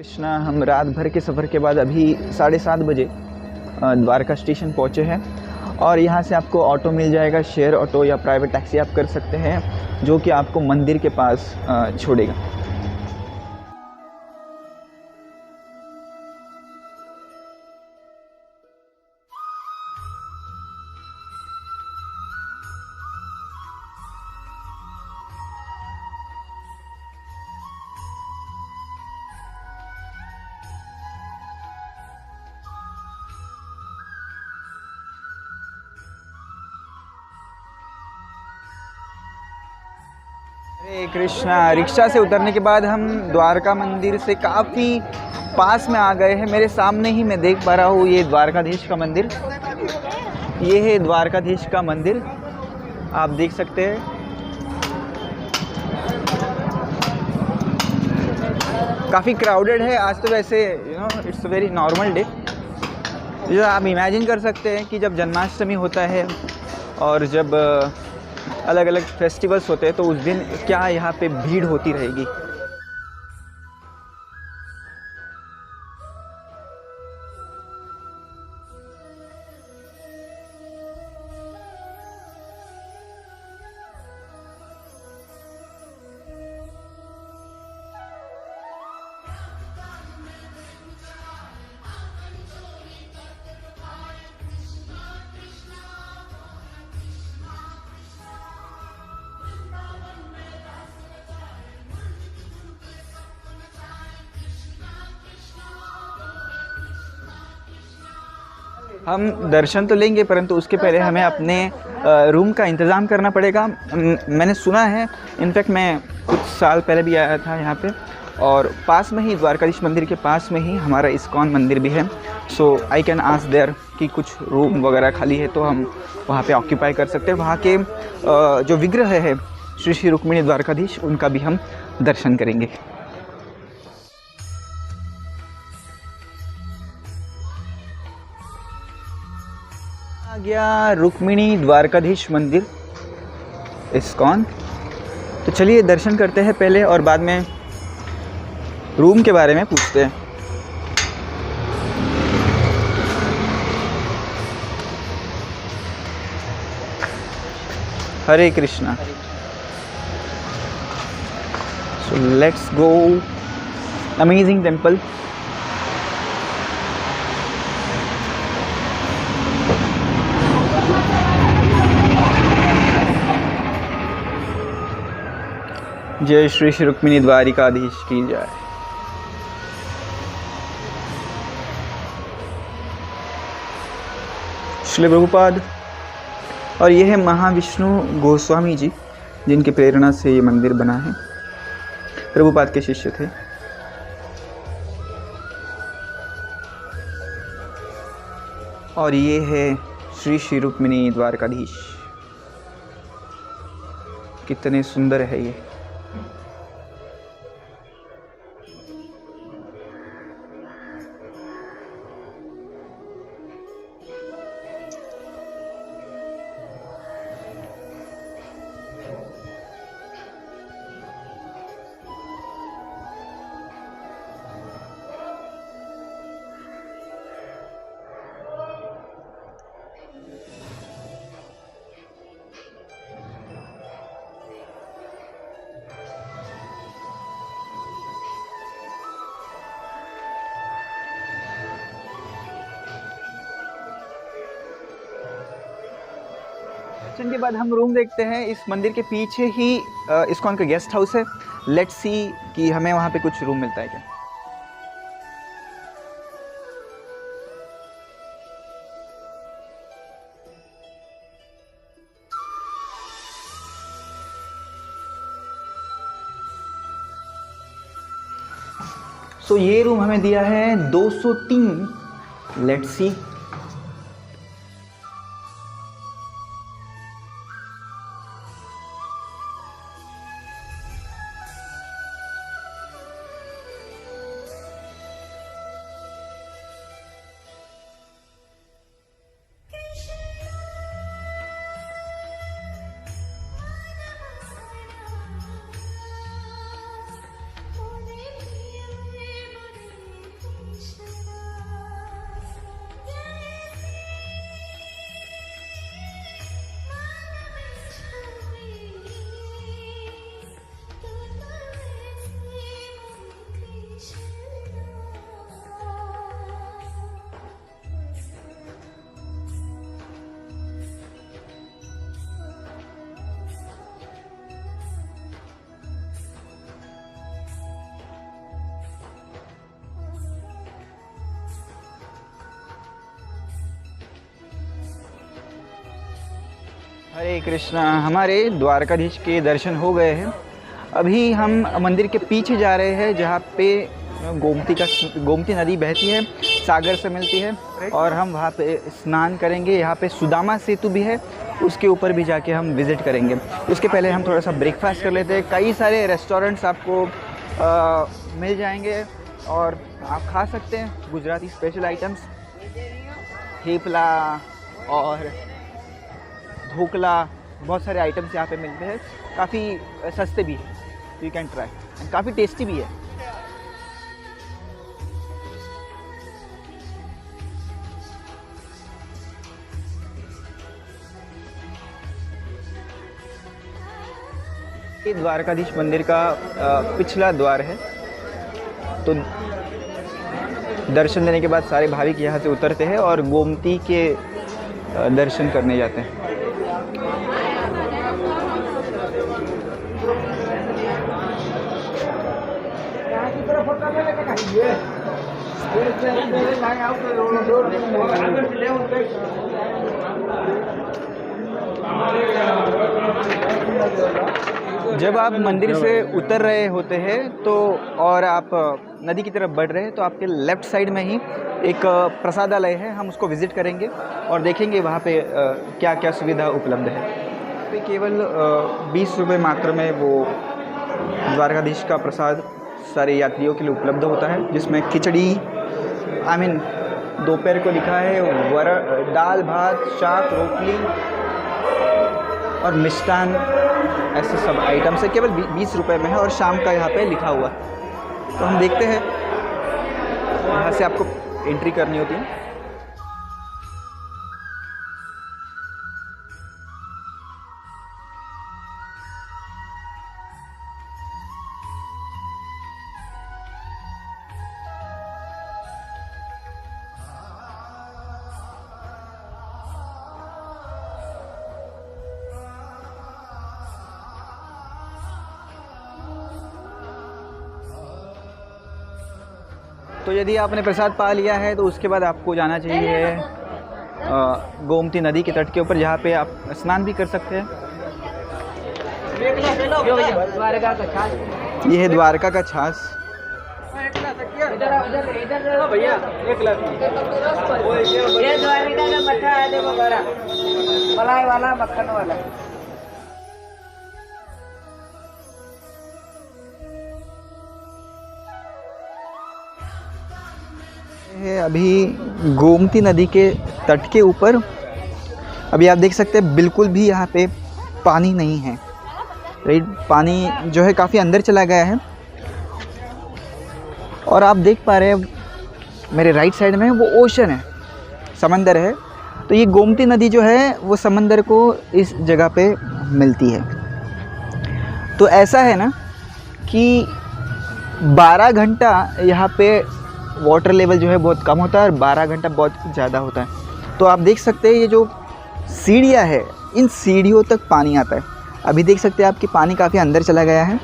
कृष्णा, हम रात भर के सफ़र के बाद अभी 7:30 बजे द्वारका स्टेशन पहुँचे हैं और यहाँ से आपको ऑटो मिल जाएगा, शेयर ऑटो या प्राइवेट टैक्सी आप कर सकते हैं, जो कि आपको मंदिर के पास छोड़ेगा। हरे कृष्णा, रिक्शा से उतरने के बाद हम द्वारका मंदिर से काफ़ी पास में आ गए हैं। मेरे सामने ही मैं देख पा रहा हूँ ये द्वारकाधीश का मंदिर। ये है द्वारकाधीश का मंदिर, आप देख सकते हैं। काफ़ी क्राउडेड है आज तो। वैसे it's a very normal day. जो आप इमेजिन कर सकते हैं कि जब जन्माष्टमी होता है और जब अलग अलग फेस्टिवल्स होते हैं तो उस दिन क्या यहाँ पे भीड़ होती रहेगी। हम दर्शन तो लेंगे, परंतु उसके पहले हमें अपने रूम का इंतज़ाम करना पड़ेगा। मैंने सुना है, इनफैक्ट मैं कुछ साल पहले भी आया था यहाँ पे, और पास में ही द्वारकाधीश मंदिर के पास में ही हमारा इस्कॉन मंदिर भी है। सो आई कैन आस्क देयर कि कुछ रूम वगैरह खाली है तो हम वहाँ पे ऑक्यूपाई कर सकते हैं। वहाँ के जो विग्रह है श्री श्री रुक्मिणी द्वारकाधीश, उनका भी हम दर्शन करेंगे। आ गया रुक्मिणी द्वारकाधीश मंदिर इस्कॉन। तो चलिए दर्शन करते हैं पहले और बाद में रूम के बारे में पूछते हैं। Hare Krishna. So let's go. Amazing temple. जय श्री श्री रुक्मिणी द्वारिकाधीश की जय। श्री प्रभुपाद। और ये है महाविष्णु गोस्वामी जी, जिनकी प्रेरणा से ये मंदिर बना है। प्रभुपाद के शिष्य थे। और ये है श्री श्री रुक्मिणी द्वारकाधीश। कितने सुंदर है ये। दर्शन के बाद हम रूम देखते हैं। इस मंदिर के पीछे ही इस्कॉन का गेस्ट हाउस है। लेट्स सी कि हमें वहाँ पे कुछ रूम मिलता है क्या। सो ये रूम हमें दिया है 203। Let's see. हरे कृष्णा। हमारे द्वारकाधीश के दर्शन हो गए हैं। अभी हम मंदिर के पीछे जा रहे हैं जहाँ पे गोमती नदी बहती है, सागर से मिलती है, और हम वहाँ पे स्नान करेंगे। यहाँ पे सुदामा सेतु भी है, उसके ऊपर भी जाके हम विज़िट करेंगे। उसके पहले हम थोड़ा सा ब्रेकफास्ट कर लेते हैं। कई सारे रेस्टोरेंट्स आपको मिल जाएंगे और आप खा सकते हैं गुजराती स्पेशल आइटम्स, थेपला और ढोकला, बहुत सारे आइटम्स यहाँ पे मिलते हैं। काफ़ी सस्ते भी हैं, यू कैन ट्राई, एंड काफ़ी टेस्टी भी है। ये द्वारकाधीश मंदिर का पिछला द्वार है। तो दर्शन देने के बाद सारे भाविक यहाँ से उतरते हैं और गोमती के दर्शन करने जाते हैं। जब आप मंदिर से उतर रहे होते हैं तो और आप नदी की तरफ बढ़ रहे हैं तो आपके लेफ़्ट साइड में ही एक प्रसादालय है। हम उसको विज़िट करेंगे और देखेंगे वहाँ पे क्या क्या सुविधा उपलब्ध है। तो केवल 20 रुपये मात्र में वो द्वारकाधीश का प्रसाद सारे यात्रियों के लिए उपलब्ध होता है, जिसमें खिचड़ी, दोपहर को लिखा है दाल भात, शाक, रोटली और मिष्टान, ऐसे सब आइटम्स है। केवल 20 रुपये में है और शाम का यहाँ पे लिखा हुआ। तो हम देखते हैं, यहाँ से आपको एंट्री करनी होती है। तो यदि आपने प्रसाद पा लिया है तो उसके बाद आपको जाना चाहिए गोमती नदी के तट के ऊपर, जहाँ पे आप स्नान भी कर सकते हैं। ये है द्वारका का छाछ। भैया ये द्वारका का मट्ठा है, देखो बड़ा मलाई वाला, मक्खन वाला। है अभी गोमती नदी के तट के ऊपर। अभी आप देख सकते हैं बिल्कुल भी यहाँ पे पानी नहीं है, राइट। पानी जो है काफ़ी अंदर चला गया है और आप देख पा रहे हैं मेरे राइट साइड में वो ओशन है, समंदर है। तो ये गोमती नदी जो है वो समंदर को इस जगह पे मिलती है। तो ऐसा है ना कि 12 घंटा यहाँ पे वाटर लेवल जो है बहुत कम होता है और 12 घंटा बहुत ज़्यादा होता है। तो आप देख सकते हैं ये जो सीढ़ियाँ है, इन सीढ़ियों तक पानी आता है। अभी देख सकते हैं आपकी पानी काफ़ी अंदर चला गया है,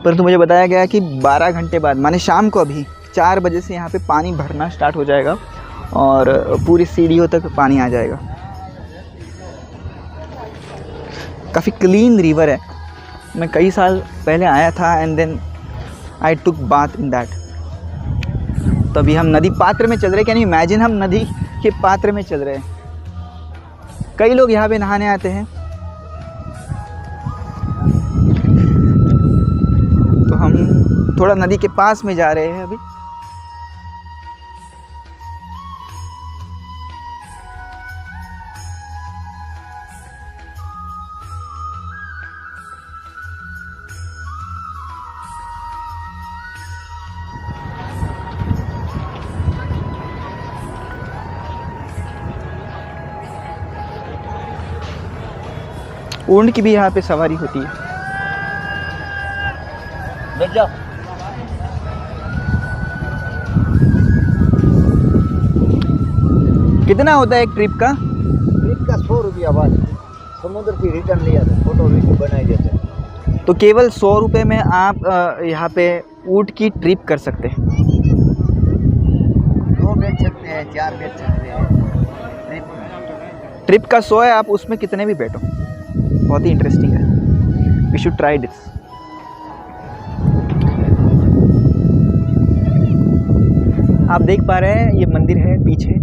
परंतु मुझे बताया गया कि 12 घंटे बाद, माने शाम को अभी 4 बजे से यहाँ पे पानी भरना स्टार्ट हो जाएगा और पूरी सीढ़ियों तक पानी आ जाएगा। काफ़ी क्लीन रिवर है। मैं कई साल पहले आया था and then I took bath in that. तो अभी हम नदी पात्र में चल रहे हैं। कैन यू इमेजिन, हम नदी के पात्र में चल रहे हैं। कई लोग यहाँ पे नहाने आते हैं। तो हम थोड़ा नदी के पास में जा रहे हैं अभी। ऊंट की भी यहाँ पे सवारी होती है। कितना होता है एक ट्रिप का? ट्रिप का 100 रुपया बस। समुद्र की रिटर्न लिया था, फोटो वीडियो बनाई देते हैं। तो केवल 100 रुपये में आप यहाँ पे ऊंट की ट्रिप कर सकते हैं। 2 बैठ सकते हैं, 4 बैठ सकते हैं ट्रिप में। ट्रिप का शो है, आप उसमें कितने भी बैठो, बहुत ही इंटरेस्टिंग है। We should try this. आप देख पा रहे हैं ये मंदिर है पीछे,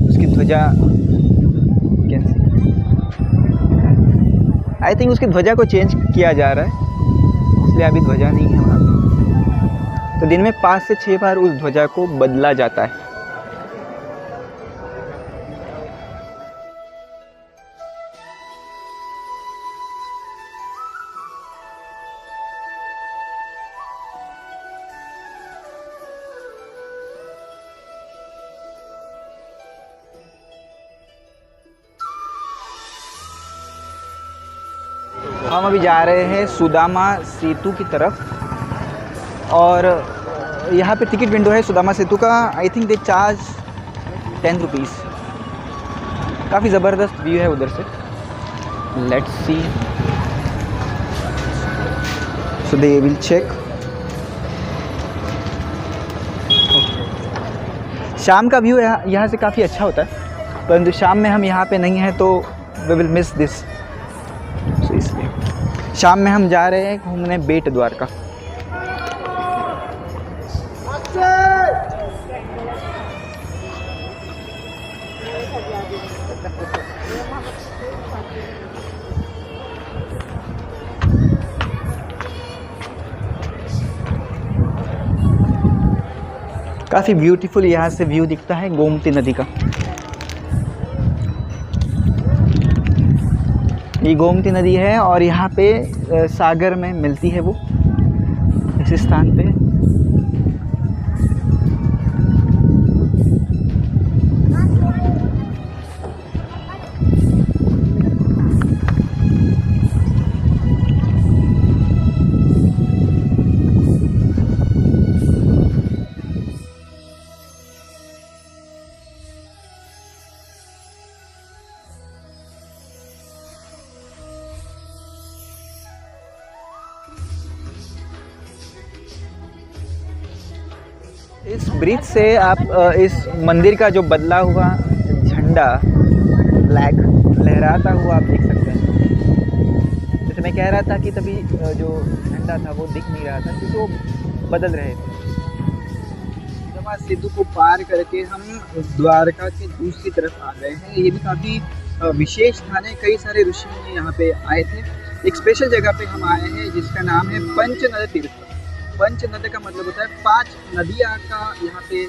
उसकी ध्वजा कैसी, आई थिंक उसकी ध्वजा को चेंज किया जा रहा है, इसलिए अभी ध्वजा नहीं है वहाँ पे। तो दिन में 5 से 6 बार उस ध्वजा को बदला जाता है। हम अभी जा रहे हैं सुदामा सेतु की तरफ और यहाँ पे टिकट विंडो है सुदामा सेतु का। I think they charge 10 rupees. काफ़ी ज़बरदस्त व्यू है उधर से। Let's see, so they will check. शाम का व्यू यहाँ से काफ़ी अच्छा होता है, परंतु शाम में हम यहाँ पे नहीं हैं तो वी विल मिस दिस। सो इसलिए शाम में हम जा रहे हैं घूमने बेट द्वारका। काफ़ी ब्यूटीफुल यहाँ से व्यू दिखता है गोमती नदी का। ये गोमती नदी है और यहाँ पे सागर में मिलती है वो, इस स्थान पे। इस ब्रिज से आप इस मंदिर का जो बदला हुआ झंडा ब्लैक लहराता हुआ आप देख सकते हैं। जैसे मैं कह रहा था कि तभी जो झंडा था वो दिख नहीं रहा था क्योंकि वो बदल रहे थे। सुदामा सेतु को पार करके हम द्वारका के दूसरी तरफ आ गए हैं। ये भी काफ़ी विशेष स्थान है। कई सारे ऋषि मुनि यहाँ पे आए थे। एक स्पेशल जगह पे हम आए हैं जिसका नाम है पंचनद तीर्थ। पंचनद का मतलब होता है 5 नदियाँ का यहाँ पे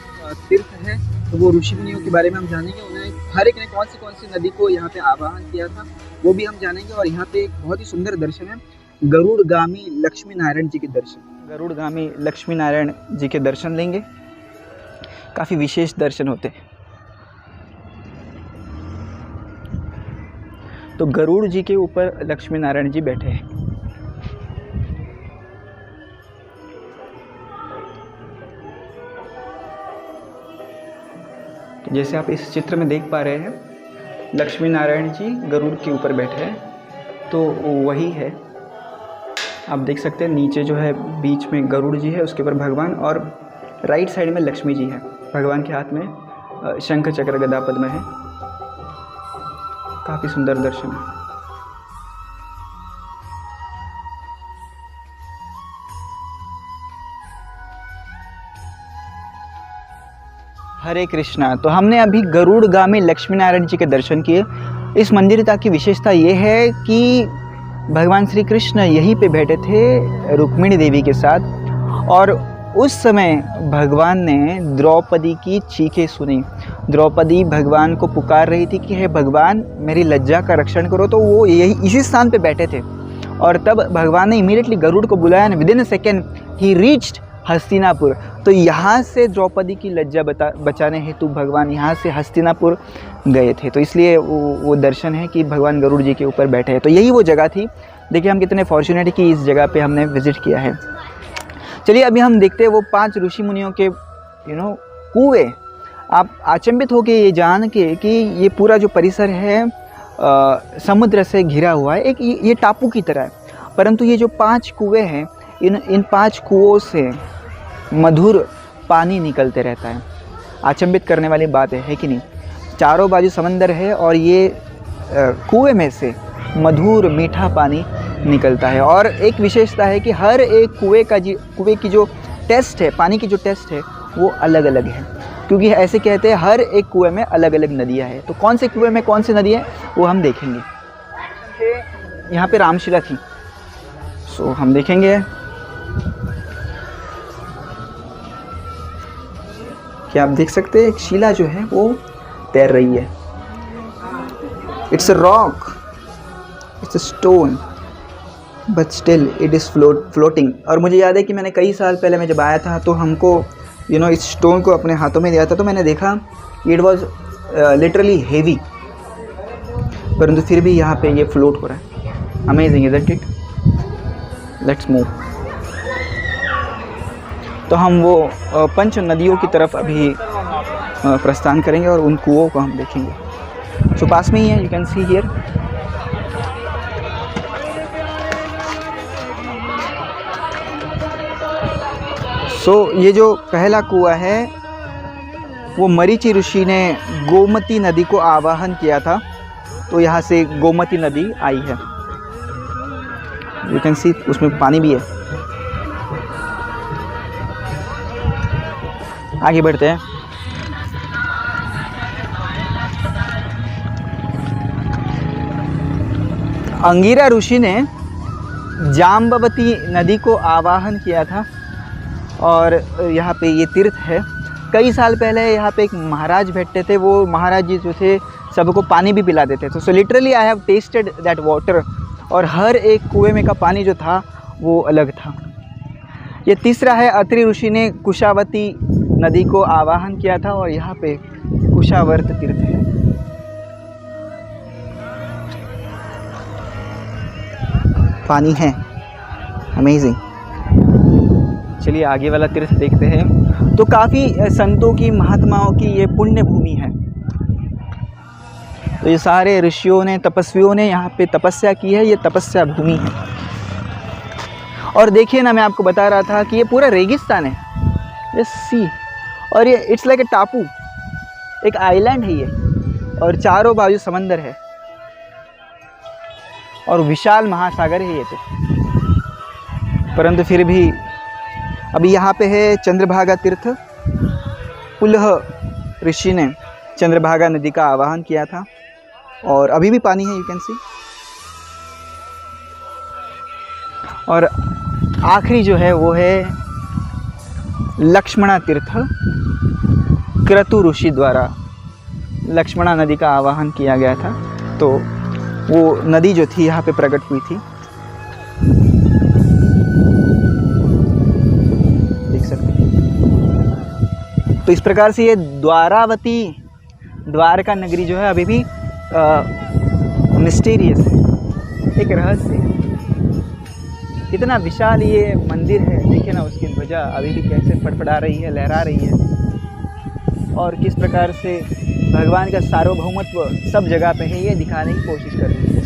तीर्थ है। तो वो ऋषि मुनियों के बारे में हम जानेंगे, उन्होंने हर एक ने कौन सी नदी को यहाँ पे आवाहन किया था वो भी हम जानेंगे। और यहाँ पे एक बहुत ही सुंदर दर्शन है, गरुड़गामी लक्ष्मी नारायण जी के दर्शन। गरुड़गामी लक्ष्मी नारायण जी के दर्शन लेंगे, काफ़ी विशेष दर्शन होते हैं। तो गरुड़ जी के ऊपर लक्ष्मी नारायण जी बैठे हैं। जैसे आप इस चित्र में देख पा रहे हैं, लक्ष्मी नारायण जी गरुड़ के ऊपर बैठे हैं, तो वही है। आप देख सकते हैं नीचे जो है बीच में गरुड़ जी है, उसके ऊपर भगवान, और राइट साइड में लक्ष्मी जी है। भगवान के हाथ में शंख चक्र गदा पद्म है। काफ़ी सुंदर दर्शन है। हरे कृष्णा। तो हमने अभी गरुड़गामी लक्ष्मी नारायण जी के दर्शन किए। इस मंदिरता की विशेषता ये है कि भगवान श्री कृष्ण यहीं पे बैठे थे रुक्मिणी देवी के साथ, और उस समय भगवान ने द्रौपदी की चीखें सुनी। द्रौपदी भगवान को पुकार रही थी कि हे भगवान मेरी लज्जा का रक्षण करो, तो वो यही इसी स्थान पे बैठे थे। और तब भगवान ने इमीडिएटली गरुड़ को बुलाया, within a second he reached Hastinapur. तो यहाँ से द्रौपदी की लज्जा बचाने हेतु भगवान यहाँ से हस्तिनापुर गए थे। तो इसलिए वो दर्शन है कि भगवान गरुड़ जी के ऊपर बैठे हैं। तो यही वो जगह थी। देखिए हम कितने फॉर्चुनेट कि इस जगह पे हमने विज़िट किया है। चलिए अभी हम देखते हैं वो 5 ऋषि मुनियों के कुएँ। आप अचंभित हो के ये जान के कि ये पूरा जो परिसर है समुद्र से घिरा हुआ है, एक ये टापू की तरह है। परंतु ये जो 5 कुएँ हैं, इन 5 कुओं से मधुर पानी निकलते रहता है। अचंभित करने वाली बात है कि नहीं? चारों बाजू समंदर है और ये कुएं में से मधुर मीठा पानी निकलता है। और एक विशेषता है कि हर एक कुएं की जो टेस्ट है, पानी की जो टेस्ट है वो अलग अलग है, क्योंकि ऐसे कहते हैं हर एक कुएं में अलग अलग नदियाँ हैं। तो कौन से कुएं में कौन सी नदी है वो हम देखेंगे। यहाँ पे रामशिला थी, सो हम देखेंगे कि आप देख सकते हैं एक शिला जो है वो तैर रही है। It's a rock, it's a stone, but still it is floating. और मुझे याद है कि मैंने कई साल पहले मैं जब आया था तो हमको इस स्टोन को अपने हाथों में दिया था, तो मैंने देखा इट वॉज लिटरली हेवी, परंतु फिर भी यहाँ पे ये फ्लोट हो रहा है। Amazing isn't it? Let's move. तो हम वो पंच नदियों की तरफ अभी प्रस्थान करेंगे और उन कुओं को हम देखेंगे। सो पास में ही है, यू कैन सी हियर। सो ये जो पहला कुआं है वो मरीचि ऋषि ने गोमती नदी को आवाहन किया था, तो यहाँ से गोमती नदी आई है। यू कैन सी उसमें पानी भी है। आगे बढ़ते हैं। अंगिरा ऋषि ने जाम्बवती नदी को आवाहन किया था और यहाँ पे ये तीर्थ है। कई साल पहले यहाँ पे एक महाराज बैठते थे, वो महाराज जी जो थे सबको पानी भी पिला देते थे। So literally I have tested that water, और हर एक कुएं में का पानी जो था वो अलग था। ये तीसरा है, अत्रि ऋषि ने कुशावती नदी को आवाहन किया था और यहाँ पे कुशावर्त तीर्थ है। पानी है, अमेजिंग। चलिए आगे वाला तीर्थ देखते हैं। तो काफ़ी संतों की, महात्माओं की ये पुण्य भूमि है। तो ये सारे ऋषियों ने, तपस्वियों ने यहाँ पे तपस्या की है, ये तपस्या भूमि है। और देखिए ना, मैं आपको बता रहा था कि ये पूरा रेगिस्तान है, ये सी, और ये इट्स लाइक ए टापू, एक आइलैंड है ये, और चारों बाजू समंदर है और विशाल महासागर है ये तो। परंतु फिर भी अभी यहाँ पे है चंद्रभागा तीर्थ। पुलह ऋषि ने चंद्रभागा नदी का आवाहन किया था और अभी भी पानी है, यू कैन सी। और आखिरी जो है वो है लक्ष्मणा तीर्थ। क्रतु ऋषि द्वारा लक्ष्मणा नदी का आवाहन किया गया था, तो वो नदी जो थी यहाँ पे प्रकट हुई थी। देख सकते हैं। तो इस प्रकार से ये द्वारावती, द्वारका नगरी जो है अभी भी मिस्टीरियस है, एक रहस्य है। कितना विशाल ये मंदिर है, देखिए ना, उसकी ध्वजा अभी भी कैसे फड़फड़ा रही है, लहरा रही है, और किस प्रकार से भगवान का सार्वभौमत्व सब जगह पे है, ये दिखाने की कोशिश कर रही है।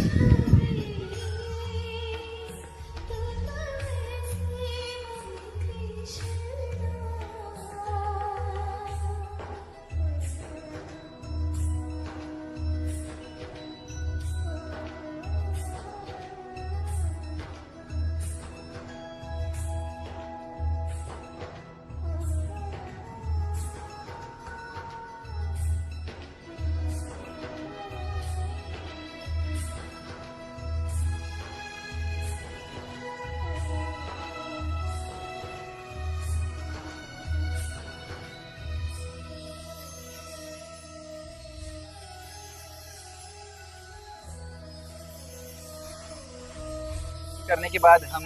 करने के बाद हम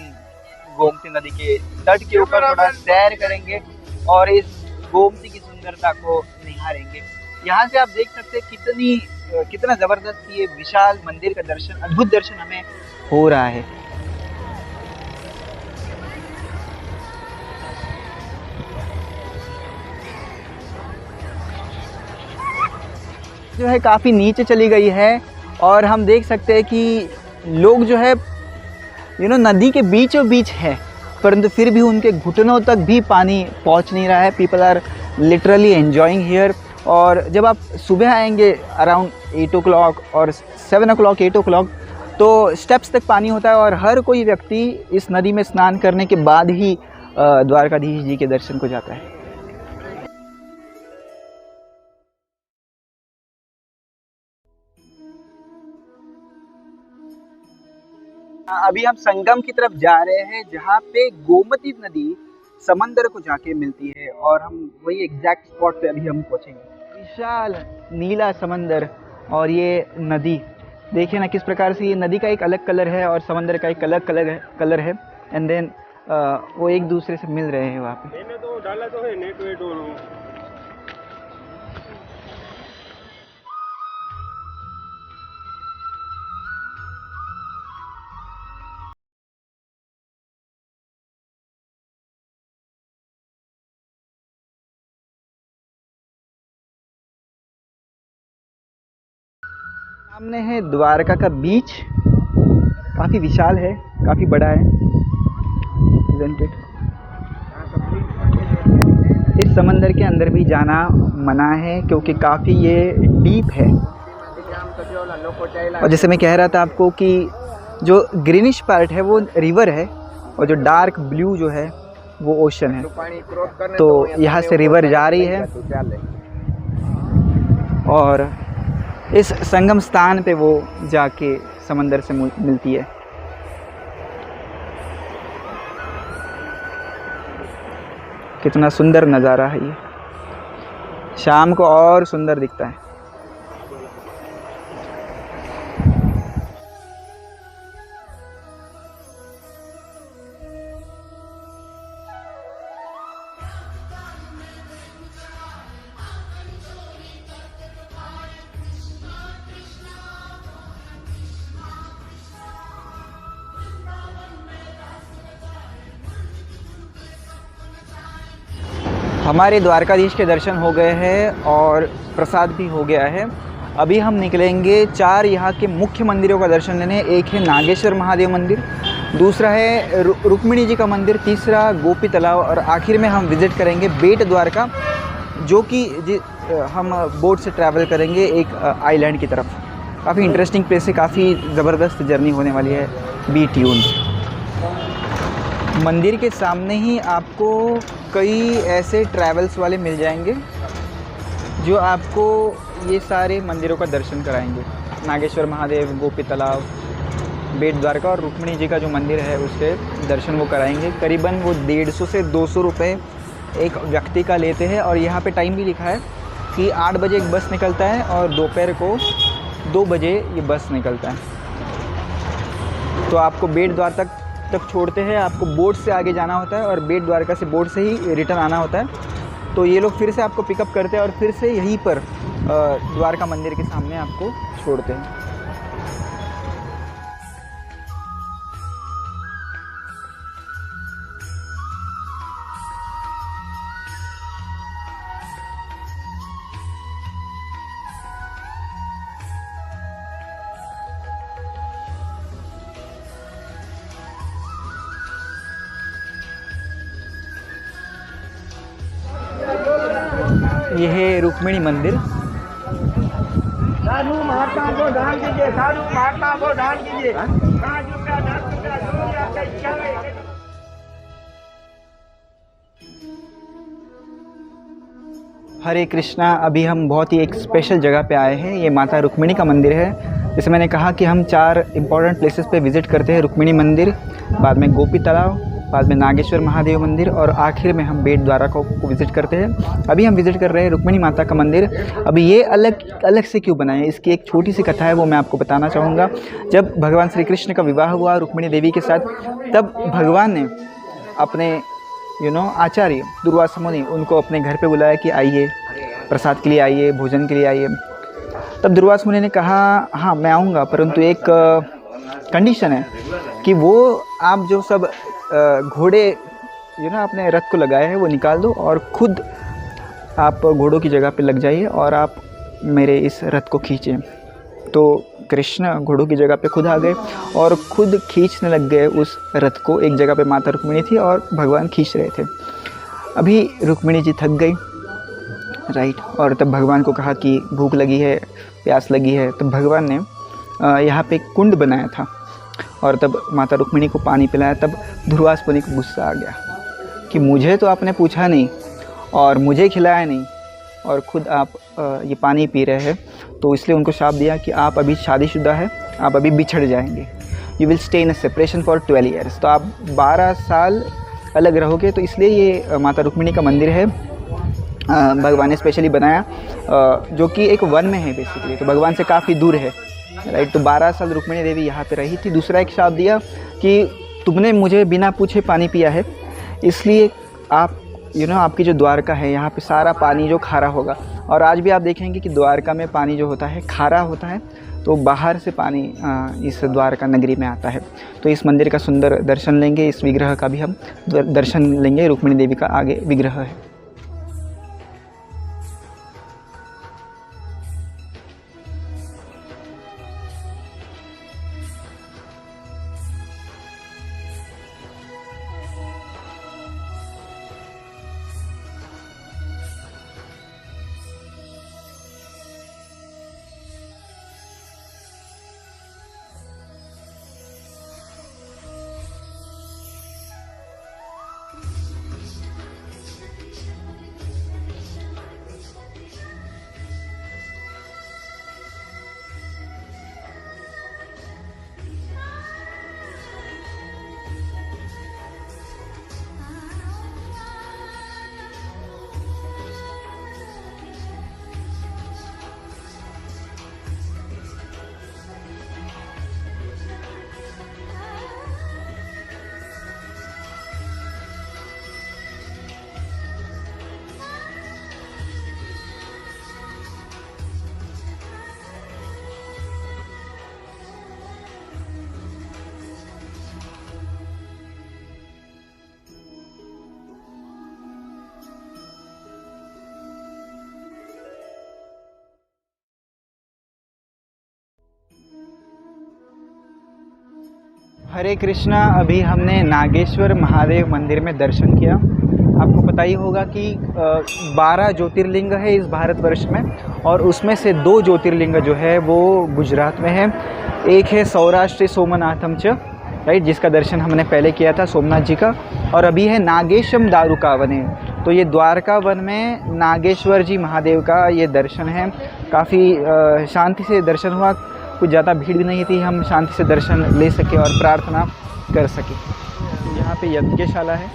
गोमती नदी के तट के ऊपर थोड़ा सैर करेंगे और इस गोमती की सुंदरता को निहारेंगे। यहाँ से आप देख सकते हैं कितना जबरदस्त ये विशाल मंदिर का दर्शन, अद्भुत दर्शन हमें हो रहा है। जो है काफ़ी नीचे चली गई है और हम देख सकते हैं कि लोग जो है नदी के बीचों बीच है, परंतु फिर भी उनके घुटनों तक भी पानी पहुंच नहीं रहा है। People are literally enjoying here. और जब आप सुबह आएंगे अराउंड 8 o'clock और 7 o'clock 8 o'clock तो स्टेप्स तक पानी होता है और हर कोई व्यक्ति इस नदी में स्नान करने के बाद ही द्वारकाधीश जी के दर्शन को जाता है। अभी हम संगम की तरफ जा रहे हैं जहाँ पे गोमती नदी समंदर को जाके मिलती है और हम वही एग्जैक्ट स्पॉट पे अभी हम पहुँचेंगे। विशाल नीला समंदर और ये नदी देखिए ना किस प्रकार से ये नदी का एक अलग कलर है और समंदर का एक अलग कलर है एंड देन वो एक दूसरे से मिल रहे हैं वहाँ पे। मैंने तो डाला तो है नेट वेट सामने है द्वारका का बीच, काफ़ी विशाल है, काफ़ी बड़ा है। इस समंदर के अंदर भी जाना मना है क्योंकि काफ़ी ये डीप है। और जैसे मैं कह रहा था आपको कि जो ग्रीनिश पार्ट है वो रिवर है और जो डार्क ब्लू जो है वो ओशन है। तो यहाँ से रिवर जा रही है और इस संगम स्थान पे वो जाके समंदर से मिलती है। कितना सुंदर नज़ारा है ये, शाम को और सुंदर दिखता है। हमारे द्वारकाधीश के दर्शन हो गए हैं और प्रसाद भी हो गया है। अभी हम निकलेंगे 4 यहाँ के मुख्य मंदिरों का दर्शन लेने। एक है नागेश्वर महादेव मंदिर, दूसरा है रुक्मिणी जी का मंदिर, तीसरा गोपी तालाब और आखिर में हम विज़िट करेंगे बेट द्वारका, जो कि हम बोट से ट्रैवल करेंगे एक आइलैंड की तरफ। काफ़ी इंटरेस्टिंग प्लेस है, काफ़ी ज़बरदस्त जर्नी होने वाली है। Be tuned. मंदिर के सामने ही आपको कई ऐसे ट्रैवल्स वाले मिल जाएंगे जो आपको ये सारे मंदिरों का दर्शन कराएंगे। नागेश्वर महादेव, गोपी तालाब, बेट द्वारका और रुक्मिणी जी का जो मंदिर है उसके दर्शन वो कराएंगे। करीबन वो 150 से 200 रुपये एक व्यक्ति का लेते हैं। और यहाँ पे टाइम भी लिखा है कि 8 बजे एक बस निकलता है और दोपहर को 2 बजे ये बस निकलता है। तो आपको बेट द्वारका तक छोड़ते हैं, आपको बोट से आगे जाना होता है और बेट द्वारका से बोट से ही रिटर्न आना होता है। तो ये लोग फिर से आपको पिकअप करते हैं और फिर से यहीं पर द्वारका मंदिर के सामने आपको छोड़ते हैं। ये है रुक्मिणी मंदिर। साधु महात्मा को दान कीजिए, साधु महात्मा को दान कीजिए। 5 रुपया 10 रुपया जो भी आपका इच्छा है। हरे कृष्णा। अभी हम बहुत ही एक स्पेशल जगह पे आए हैं। ये माता रुक्मिणी का मंदिर है। जैसे मैंने कहा कि हम 4 इम्पॉर्टेंट प्लेसेस पे विज़िट करते हैं। रुक्मिणी मंदिर, बाद में गोपी तालाब, बाद में नागेश्वर महादेव मंदिर और आखिर में हम बेट द्वारका को विज़िट करते हैं। अभी हम विज़िट कर रहे हैं रुक्मिणी माता का मंदिर। अभी ये अलग से क्यों बना है, इसकी एक छोटी सी कथा है, वो मैं आपको बताना चाहूँगा। जब भगवान श्री कृष्ण का विवाह हुआ रुक्मिणी देवी के साथ, तब भगवान ने अपने आचार्य दुर्वासा मुनि उनको अपने घर पे बुलाया कि आइए, प्रसाद के लिए आइए, भोजन के लिए आइए। तब दुर्वासा मुनि ने कहा हाँ मैं आऊँगा, परंतु एक कंडीशन है कि वो आप जो सब घोड़े अपने रथ को लगाए हैं वो निकाल दो और खुद आप घोड़ों की जगह पे लग जाइए और आप मेरे इस रथ को खींचें। तो कृष्ण घोड़ों की जगह पे खुद आ गए और खुद खींचने लग गए उस रथ को। एक जगह पे माता रुक्मिणी थी और भगवान खींच रहे थे। अभी रुक्मिणी जी थक गई राइट। और तब भगवान को कहा कि भूख लगी है, प्यास लगी है। तब भगवान ने यहाँ पे एक कुंड बनाया था और तब माता रुक्मिणी को पानी पिलाया। तब दुर्वास मुनि को गुस्सा आ गया कि मुझे तो आपने पूछा नहीं और मुझे खिलाया नहीं और ख़ुद आप ये पानी पी रहे हैं। तो इसलिए उनको शाप दिया कि आप अभी शादीशुदा है, आप अभी बिछड़ जाएंगे। You will stay in a separation for 12 years. तो आप 12 साल अलग रहोगे। तो इसलिए ये माता रुक्मिणी का मंदिर है, भगवान ने स्पेशली बनाया, जो कि एक वन में है बेसिकली, तो भगवान से काफ़ी दूर है, राइट। तो 12 साल रुक्मिणी देवी यहाँ पे रही थी। दूसरा एक शाप दिया कि तुमने मुझे बिना पूछे पानी पिया है, इसलिए आप आपकी जो द्वारका है यहाँ पे सारा पानी जो खारा होगा। और आज भी आप देखेंगे कि द्वारका में पानी जो होता है खारा होता है, तो बाहर से पानी इस द्वारका नगरी में आता है। तो इस मंदिर का सुंदर दर्शन लेंगे, इस विग्रह का भी हम दर्शन लेंगे। रुक्मिणी देवी का आगे विग्रह है। हरे कृष्णा। अभी हमने नागेश्वर महादेव मंदिर में दर्शन किया। आपको पता ही होगा कि 12 ज्योतिर्लिंग है इस भारतवर्ष में, और उसमें से 2 ज्योतिर्लिंग जो है वो गुजरात में है। एक है सौराष्ट्र सोमनाथम च, राइट, जिसका दर्शन हमने पहले किया था सोमनाथ जी का। और अभी है नागेशम दारुकावने, तो ये द्वारका वन में नागेश्वर जी महादेव का ये दर्शन है। काफ़ी शांति से दर्शन हुआ, कुछ ज़्यादा भीड़ भी नहीं थी, हम शांति से दर्शन ले सके और प्रार्थना कर सके। यहाँ पे यज्ञशाला है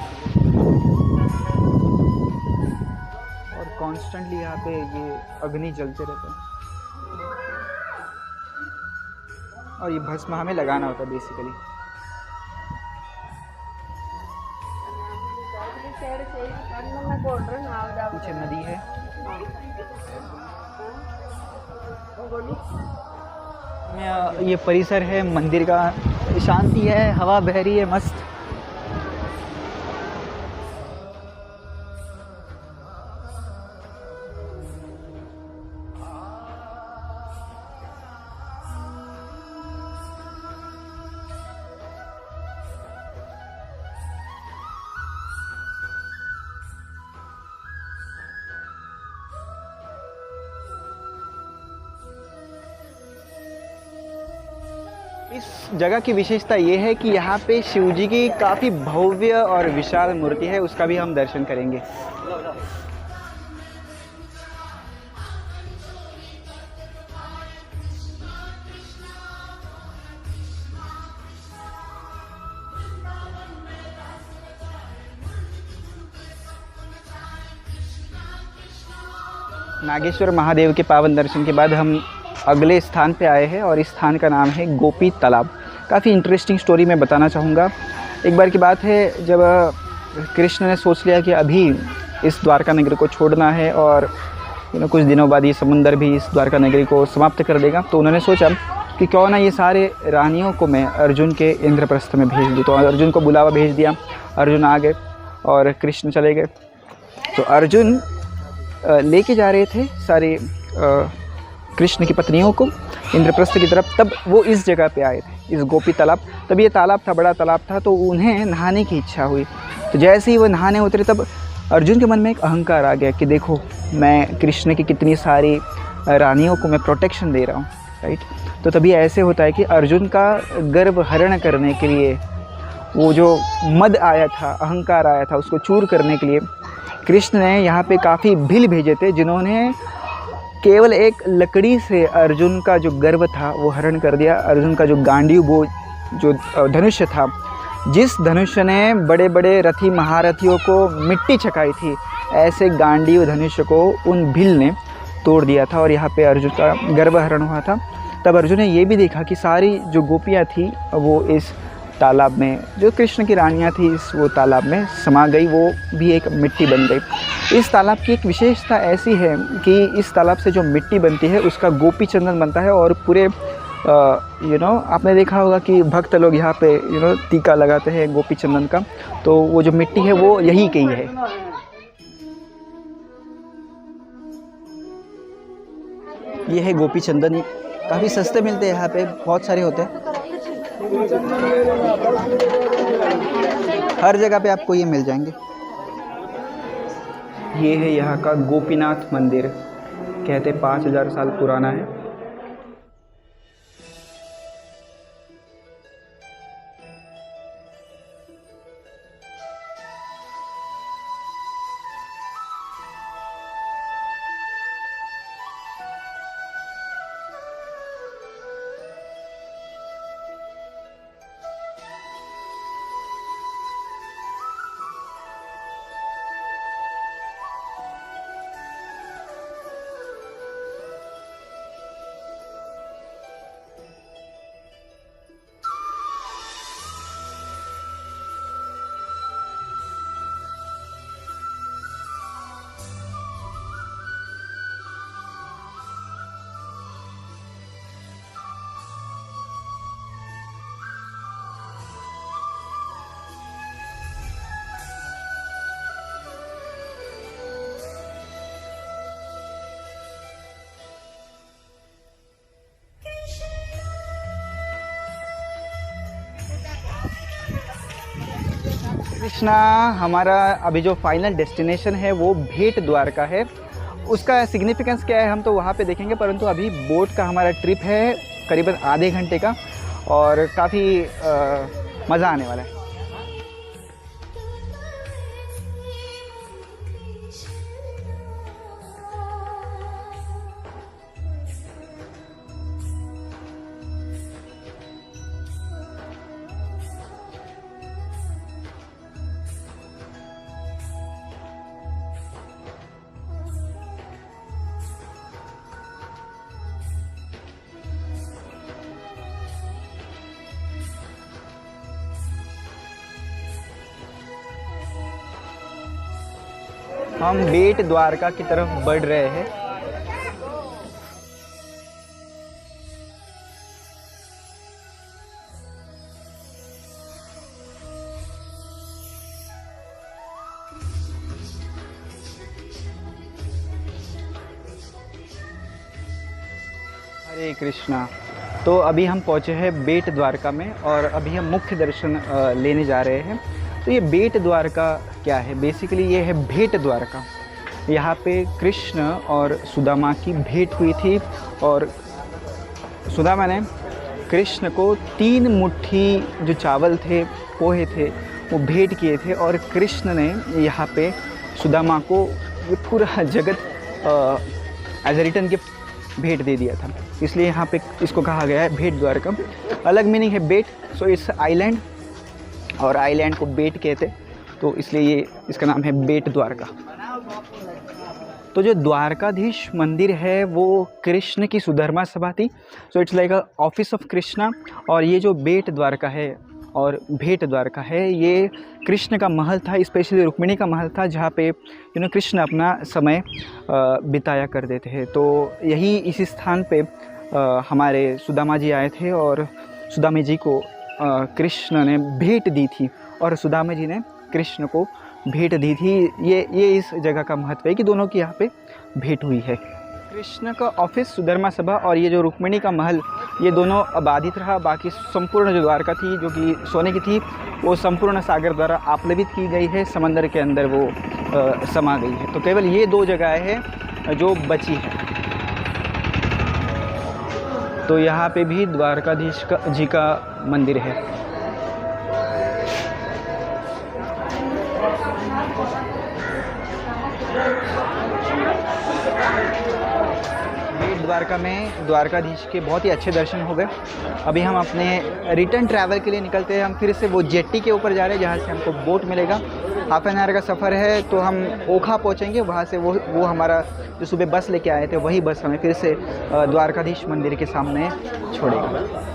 और कॉन्स्टेंटली यहाँ पे ये अग्नि जलते रहते हैं और ये भस्म हमें लगाना होता है बेसिकली। पीछे नदी है। ये परिसर है मंदिर का, शांति है, हवा बह रही है मस्त। इस जगह की विशेषता ये है कि यहाँ पे शिव जी की काफ़ी भव्य और विशाल मूर्ति है, उसका भी हम दर्शन करेंगे। नागेश्वर महादेव के पावन दर्शन के बाद हम अगले स्थान पे आए हैं और इस स्थान का नाम है गोपी तालाब। काफ़ी इंटरेस्टिंग स्टोरी मैं बताना चाहूँगा। एक बार की बात है जब कृष्ण ने सोच लिया कि अभी इस द्वारका नगरी को छोड़ना है और कुछ दिनों बाद ये समुंदर भी इस द्वारका नगरी को समाप्त कर देगा, तो उन्होंने सोचा कि क्यों ना ये सारे रानियों को मैं अर्जुन के इंद्रप्रस्थ में भेज दूँ। तो अर्जुन को बुलावा भेज दिया, अर्जुन आ गए और कृष्ण चले गए। तो अर्जुन लेके जा रहे थे सारे कृष्ण की पत्नियों को इंद्रप्रस्थ की तरफ। तब वो इस जगह पे आए थे, इस गोपी तालाब। तब ये तालाब था, बड़ा तालाब था, तो उन्हें नहाने की इच्छा हुई। तो जैसे ही वो नहाने उतरे तब अर्जुन के मन में एक अहंकार आ गया कि देखो मैं कृष्ण की कितनी सारी रानियों को मैं प्रोटेक्शन दे रहा हूँ, राइट। तो तभी ऐसे होता है कि अर्जुन का गर्व हरण करने के लिए वो जो मद आया था, अहंकार आया था, उसको चूर करने के लिए कृष्ण ने यहाँ पे काफ़ी भील भेजे थे, जिन्होंने केवल एक लकड़ी से अर्जुन का जो गर्व था वो हरण कर दिया। अर्जुन का जो गांडीव वो जो धनुष्य था, जिस धनुष्य ने बड़े बड़े रथी महारथियों को मिट्टी चकाई थी, ऐसे गांडीव धनुष्य को उन भील ने तोड़ दिया था और यहाँ पे अर्जुन का गर्वहरण हुआ था। तब अर्जुन ने ये भी देखा कि सारी जो गोपियाँ थी वो इस तालाब में, जो कृष्ण की रानियाँ थी इस वो तालाब में समा गई, वो भी एक मिट्टी बन गई। इस तालाब की एक विशेषता ऐसी है कि इस तालाब से जो मिट्टी बनती है उसका गोपी चंदन बनता है और पूरे आपने देखा होगा कि भक्त लोग यहाँ पे टीका लगाते हैं गोपी चंदन का, तो वो जो मिट्टी है वो यही की है। ये है गोपी चंदन, काफ़ी सस्ते मिलते हैं यहाँ पे, बहुत सारे होते हैं, हर जगह पे आपको ये मिल जाएंगे। ये है यहाँ का गोपीनाथ मंदिर, कहते 5000 साल पुराना है। कृष्णा, हमारा अभी जो फाइनल डेस्टिनेशन है वो भेंट द्वारका है। उसका सिग्निफिकेंस क्या है हम तो वहाँ पे देखेंगे, परंतु अभी बोट का हमारा ट्रिप है करीबन आधे घंटे का और काफ़ी मज़ा आने वाला है। हम भेंट द्वारका की तरफ बढ़ रहे हैं। हरे कृष्णा। तो अभी हम पहुँचे हैं भेंट द्वारका में और अभी हम मुख्य दर्शन लेने जा रहे हैं। तो ये भेंट द्वारका क्या है? बेसिकली ये है भेंट द्वारका। यहाँ पे कृष्ण और सुदामा की भेंट हुई थी और सुदामा ने कृष्ण को 3 मुट्ठी जो चावल थे, पोहे थे, वो भेंट किए थे और कृष्ण ने यहाँ पे सुदामा को ये पूरा जगत एज ए रिटर्न गिफ्ट भेंट दे दिया था। इसलिए यहाँ पे इसको कहा गया है भेंट द्वारका। अलग मीनिंग है भेंट, सो इट्स आइलैंड और आइलैंड को भेंट कहते, तो इसलिए ये इसका नाम है भेंट द्वारका। तो जो द्वारकाधीश मंदिर है वो कृष्ण की सुधर्मा सभा थी, so it's like a office of Krishna. और ये जो भेंट द्वारका है और भेंट द्वारका है, ये कृष्ण का महल था, स्पेशली रुक्मिणी का महल था, जहाँ पे कृष्ण अपना समय बिताया करते थे। तो यही इसी स्थान पे हमारे सुदामा जी आए थे और सुदामा जी को कृष्ण ने भेंट दी थी और सुदामा जी ने कृष्ण को भेंट दी थी। ये इस जगह का महत्व है कि दोनों की यहाँ पे भेंट हुई है। कृष्ण का ऑफिस सुधर्मा सभा और ये जो रुक्मिणी का महल, ये दोनों बाधित रहा। बाकी संपूर्ण जो द्वारका थी जो कि सोने की थी, वो संपूर्ण सागर द्वारा आप्लावित की गई है, समंदर के अंदर वो समा गई है। तो केवल ये 2 जगह है जो बची है। तो यहाँ पे भी द्वारकाधीश जी का मंदिर है। द्वारका में द्वारकाधीश के बहुत ही अच्छे दर्शन हो गए। अभी हम अपने रिटर्न ट्रैवल के लिए निकलते हैं। हम फिर से वो जेट्टी के ऊपर जा रहे हैं जहाँ से हमको बोट मिलेगा। हाफ एन आवर का सफ़र है, तो हम ओखा पहुँचेंगे। वहाँ से वो हमारा जो सुबह बस लेके आए थे वही बस हमें फिर से द्वारकाधीश मंदिर के सामने छोड़ेगा।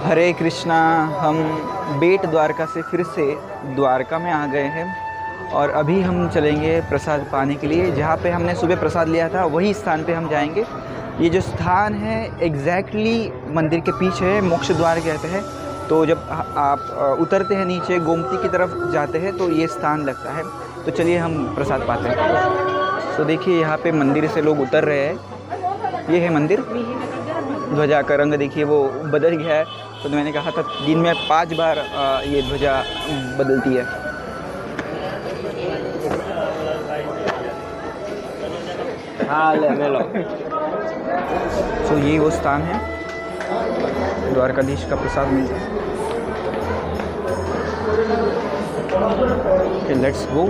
हरे कृष्णा। हम बेट द्वारका से फिर से द्वारका में आ गए हैं और अभी हम चलेंगे प्रसाद पाने के लिए। जहाँ पे हमने सुबह प्रसाद लिया था वही स्थान पे हम जाएंगे। ये जो स्थान है एग्जैक्टली मंदिर के पीछे है, मोक्ष द्वार कहते हैं। तो जब आप उतरते हैं नीचे गोमती की तरफ जाते हैं तो ये स्थान लगता है। तो चलिए हम प्रसाद पाते हैं। तो देखिए यहाँ पे मंदिर से लोग उतर रहे हैं। ये है मंदिर। ध्वजा का रंग देखिए वो बदल गया है। तो मैंने कहा था दिन में 5 बार ये ध्वजा बदलती है। हाँ ले लो। तो ये वो स्थान है द्वारकाधीश का प्रसाद मिलता है। Let's go.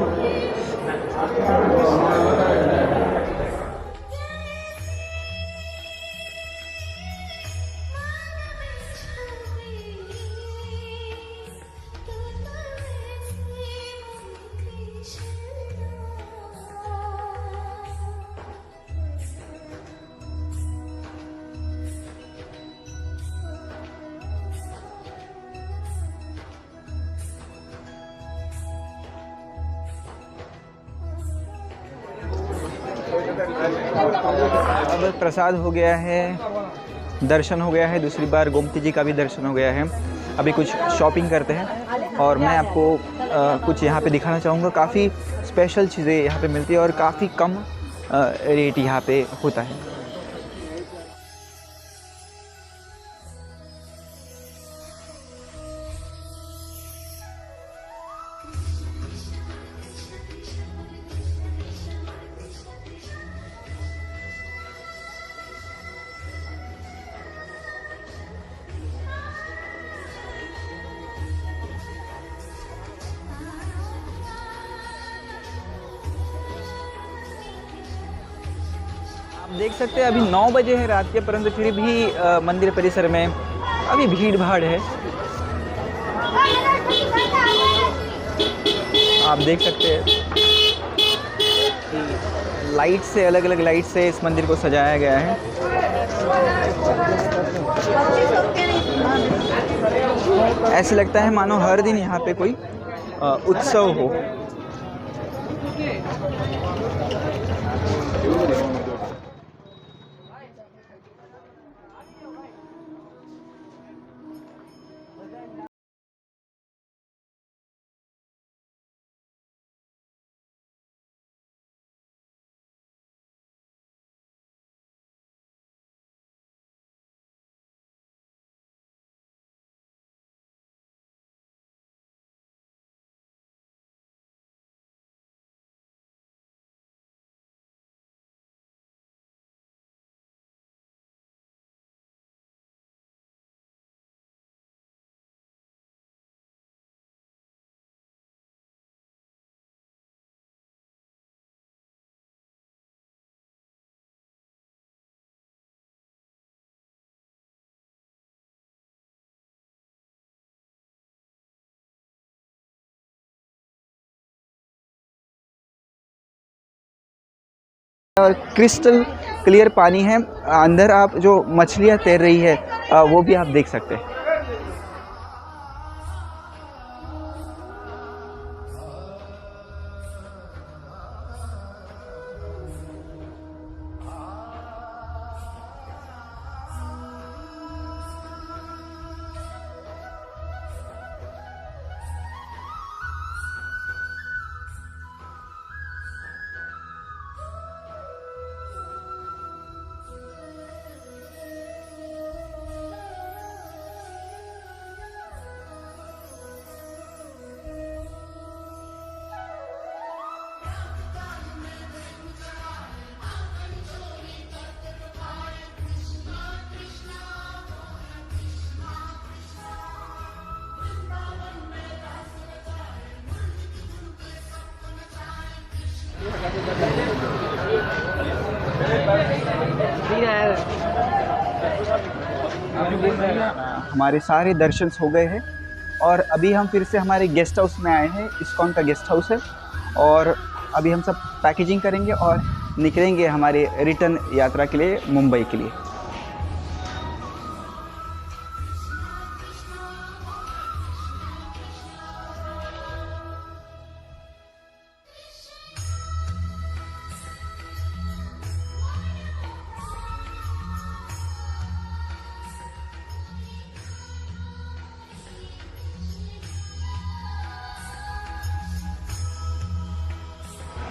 अब प्रसाद हो गया है, दर्शन हो गया है, दूसरी बार गोमती जी का भी दर्शन हो गया है। अभी कुछ शॉपिंग करते हैं और मैं आपको कुछ यहाँ पे दिखाना चाहूँगा। काफ़ी स्पेशल चीज़ें यहाँ पे मिलती है और काफ़ी कम रेट यहाँ पे होता है। आप देख सकते हैं अभी 9 बजे है रात के, परंतु फिर भी मंदिर परिसर में अभी भीड़ भाड़ है। आप देख सकते हैं लाइट से, अलग अलग लाइट से इस मंदिर को सजाया गया है। ऐसे लगता है मानो हर दिन यहाँ पे कोई उत्सव हो। और क्रिस्टल क्लियर पानी है, अंदर आप जो मछलियाँ तैर रही है वो भी आप देख सकते हैं। हमारे सारे दर्शन हो गए हैं और अभी हम फिर से हमारे गेस्ट हाउस में आए हैं। इस्कॉन का गेस्ट हाउस है और अभी हम सब पैकेजिंग करेंगे और निकलेंगे हमारे रिटर्न यात्रा के लिए मुंबई के लिए।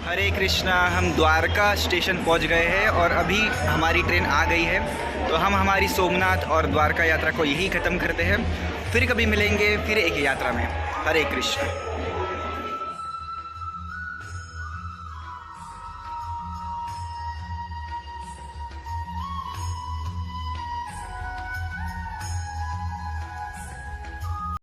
हरे कृष्णा, हम द्वारका स्टेशन पहुंच गए हैं और अभी हमारी ट्रेन आ गई है। तो हम हमारी सोमनाथ और द्वारका यात्रा को यही ख़त्म करते हैं। फिर कभी मिलेंगे फिर एक यात्रा में। हरे कृष्ण।